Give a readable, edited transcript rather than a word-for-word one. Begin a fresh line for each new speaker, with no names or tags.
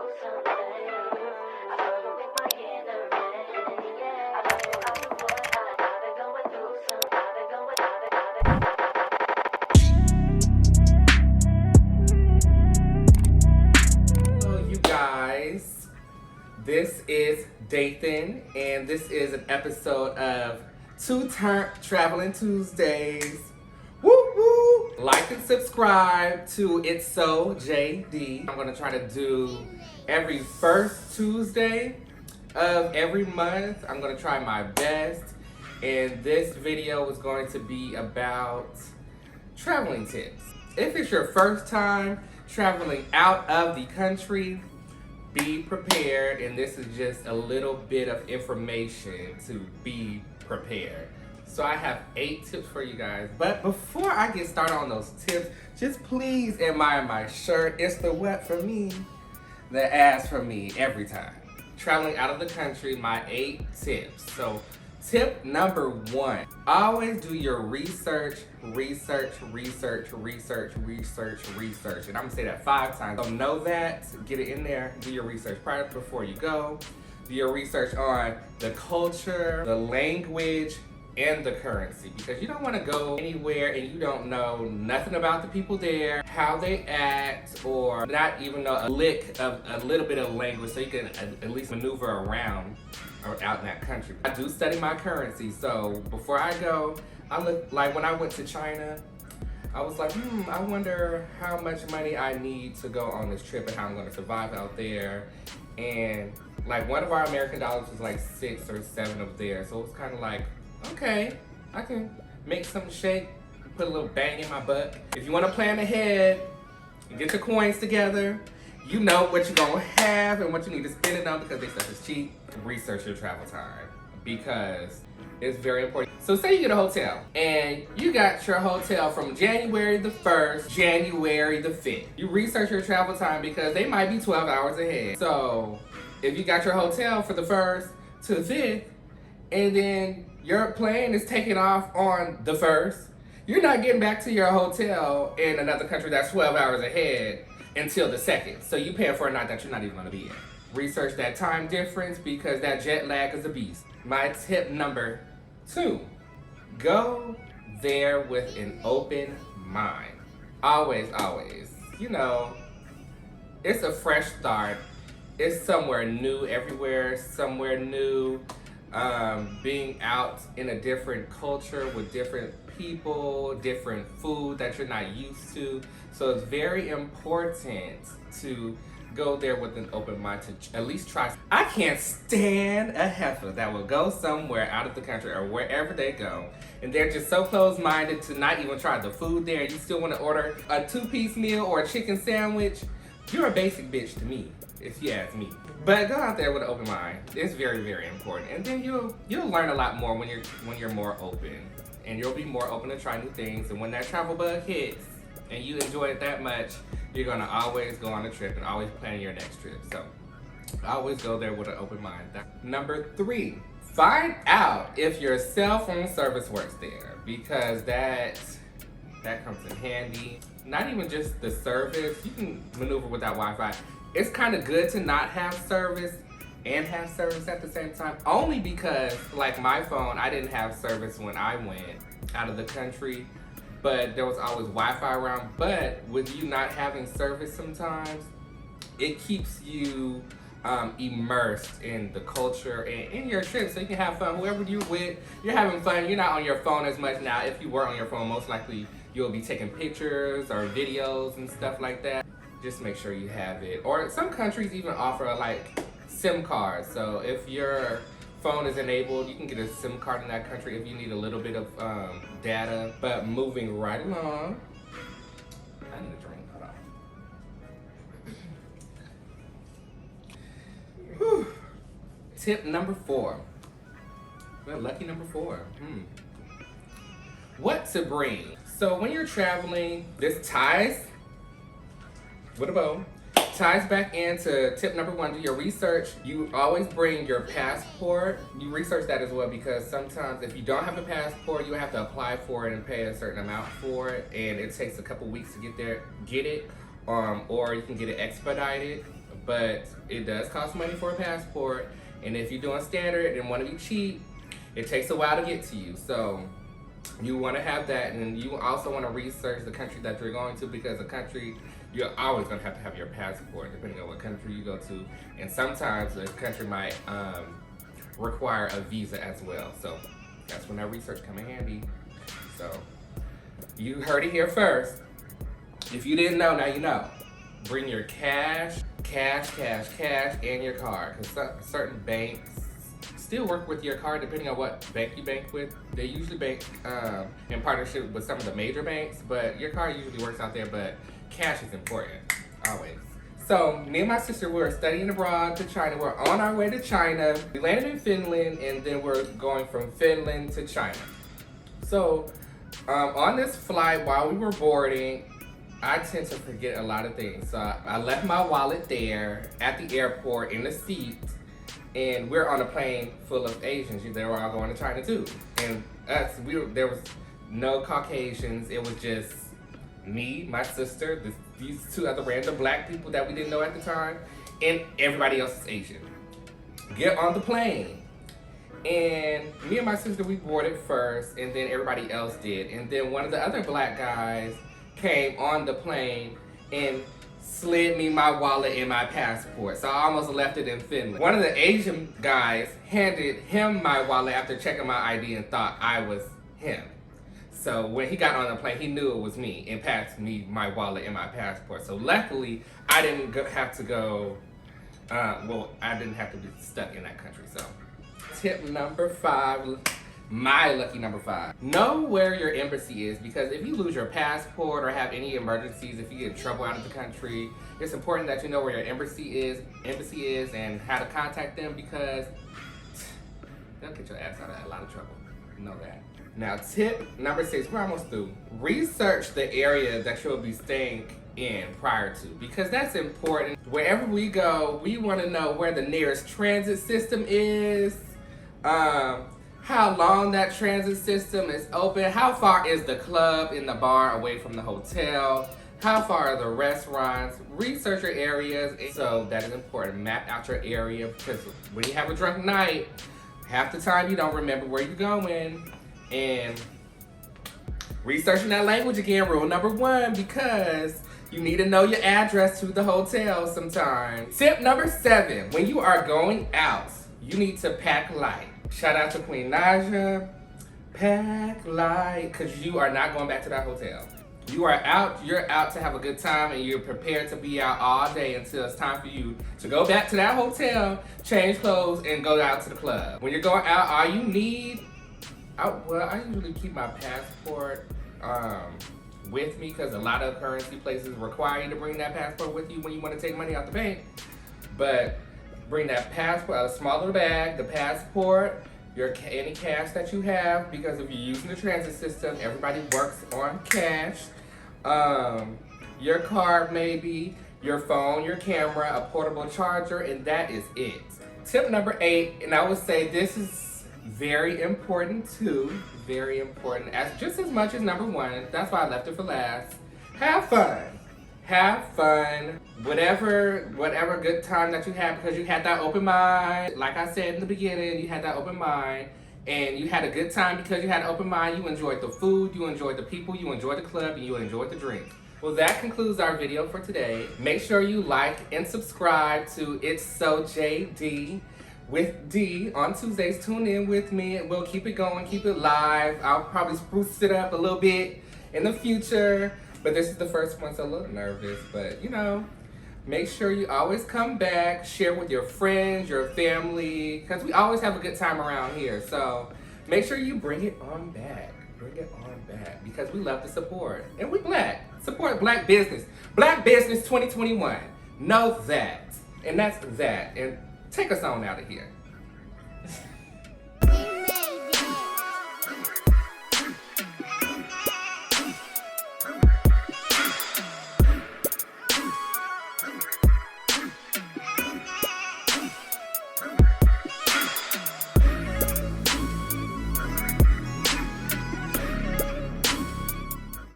Hello, you guys. This is Dathan, and this is an episode of Turnt Traveling Tuesdays. Woo woo! Like and subscribe to ItsSoJD. I'm gonna try to do every first Tuesday of every month. I'm gonna try my best, and this video is going to be about traveling tips. If it's your first time traveling out of the country, be prepared, and this is just a little bit of information to be prepared. So I have 8 tips for you guys, but before I get started on those tips, just please admire my shirt. It's the what for me that asks for me every time. Traveling out of the country, my 8 tips. So tip number 1, always do your research. And I'm gonna say that 5 times. So know that, get it in there, do your research prior before you go. Do your research on the culture, the language, and the currency, because you don't want to go anywhere and you don't know nothing about the people there, how they act, or not even know a little bit of language, so you can at least maneuver around or out in that country. I do study my currency, so before I go, I look like when I went to China, I was like, I wonder how much money I need to go on this trip and how I'm going to survive out there. And like one of our American dollars was like 6 or 7 of there, so it was kind of like, okay, I can make something shake, put a little bang in my butt. If you want to plan ahead, get your coins together, you know what you're going to have and what you need to spend it on, because this stuff is cheap. Research your travel time, because it's very important. So say you get a hotel, and you got your hotel from January the 1st, January the 5th. You research your travel time because they might be 12 hours ahead. So if you got your hotel for the 1st to the 5th, and then your plane is taking off on the 1st, you're not getting back to your hotel in another country that's 12 hours ahead until the 2nd. So you paying for a night that you're not even gonna be in. Research that time difference, because that jet lag is a beast. My tip number 2, go there with an open mind. Always, you know, it's a fresh start. It's somewhere new everywhere, somewhere new. Being out in a different culture with different people, different food that you're not used to. So it's very important to go there with an open mind, to at least try. I can't stand a heifer that will go somewhere out of the country or wherever they go, and they're just so closed-minded to not even try the food there. You still want to order a 2-piece meal or a chicken sandwich. You're a basic bitch to me, if you ask me. But go out there with an open mind. It's very, very important. And then you'll learn a lot more when you're more open. And you'll be more open to try new things. And when that travel bug hits and you enjoy it that much, you're gonna always go on a trip and always plan your next trip. So always go there with an open mind. Number 3, find out if your cell phone service works there, because that comes in handy. Not even just the service, you can maneuver without Wi-Fi. It's kind of good to not have service and have service at the same time, only because, like my phone, I didn't have service when I went out of the country, but there was always Wi-Fi around. But with you not having service sometimes, it keeps you immersed in the culture and in your trip, so you can have fun. Whoever you're with, you're having fun. You're not on your phone as much now. If you were on your phone, most likely you'll be taking pictures or videos and stuff like that. Just make sure you have it. Or some countries even offer like SIM cards. So if your phone is enabled, you can get a SIM card in that country if you need a little bit of data. But moving right along, I need a drink. Hold on. Tip number 4. Well, lucky number 4. What to bring. So when you're traveling, this ties with a bow. Ties back into tip number 1, do your research. You always bring your passport. You research that as well, because sometimes if you don't have a passport, you have to apply for it and pay a certain amount for it, and it takes a couple weeks to get it, or you can get it expedited. but it does cost money for a passport. And if you're doing standard and want to be cheap, it takes a while to get to you. So you want to have that, and you also want to research the country that you're going to, because the country, you're always going to have your passport depending on what country you go to. And sometimes the country might require a visa as well. So that's when that research come in handy. So you heard it here first. If you didn't know, now you know. Bring your cash, and your card. Because certain banks still work with your card depending on what bank you bank with. They usually bank in partnership with some of the major banks, but your card usually works out there, but cash is important, always. So me and my sister, we were studying abroad to China. We're on our way to China. We landed in Finland, and then we're going from Finland to China. So on this flight, while we were boarding, I tend to forget a lot of things. So I left my wallet there at the airport in the seat, and we're on a plane full of Asians. They were all going to China too. And us, there was no Caucasians. It was just me, my sister, these two other random black people that we didn't know at the time, and everybody else is Asian. Get on the plane. And me and my sister, we boarded first, and then everybody else did. And then one of the other black guys came on the plane and slid me my wallet and my passport. So I almost left it in Finland. One of the Asian guys handed him my wallet after checking my ID and thought I was him. So when he got on the plane, he knew it was me and passed me my wallet and my passport. So luckily, I didn't have to go, I didn't have to be stuck in that country. So tip number 5, my lucky number 5. Know where your embassy is, because if you lose your passport or have any emergencies, if you get in trouble out of the country, it's important that you know where your embassy is and how to contact them, because they'll get your ass out of a lot of trouble. You know that. Now tip number 6, we're almost through. Research the area that you'll be staying in prior to, because that's important. Wherever we go, we want to know where the nearest transit system is, how long that transit system is open, how far is the club and the bar away from the hotel, how far are the restaurants. Research your areas. So that is important. Map out your area, because when you have a drunk night, half the time you don't remember where you're going. And researching that language again, rule number 1, because you need to know your address to the hotel sometimes. Tip number 7, when you are going out, you need to pack light. Shout out to Queen Naja. Pack light, because you are not going back to that hotel. You're out to have a good time, and you're prepared to be out all day until it's time for you to go back to that hotel, change clothes, and go out to the club. When you're going out, all you need, I usually keep my passport with me, because a lot of currency places require you to bring that passport with you when you want to take money out the bank. But bring that passport, a small little bag, the passport, any cash that you have, because if you're using the transit system, everybody works on cash. Your card maybe, your phone, your camera, a portable charger, and that is it. Tip number 8, and I would say this is very important too, very important, just as much as number 1. That's why I left it for last. Have fun. Have fun. Whatever good time that you have, because you had that open mind. Like I said in the beginning, you had that open mind, and you had a good time because you had an open mind. You enjoyed the food, you enjoyed the people, you enjoyed the club, and you enjoyed the drink. Well, that concludes our video for today. Make sure you like and subscribe to ItsSoJD with D on Tuesdays. Tune in with me, and we'll keep it going, keep it live. I'll probably spruce it up a little bit in the future, but this is the first one, so a little nervous, but you know, make sure you always come back, share with your friends, your family, because we always have a good time around here. So make sure you bring it on back. Bring it on back, because we love to support, and we black. Support black business. Black business 2021. Know that. And that's that. And take us on out of here.